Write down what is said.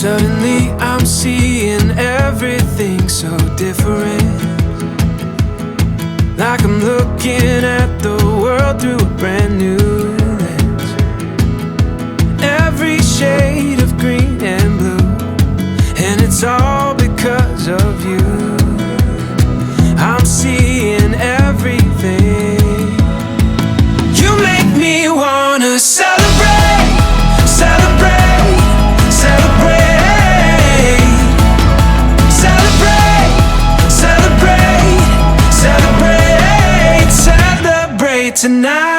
Suddenly I'm seeing everything so different, like I'm looking at the world through a brand new lens. Every shade of green and blue, and it's all because of you. I'm seeing everything. You make me wanna celebrate, celebrate, celebrate, celebrate, celebrate, celebrate, celebrate tonight.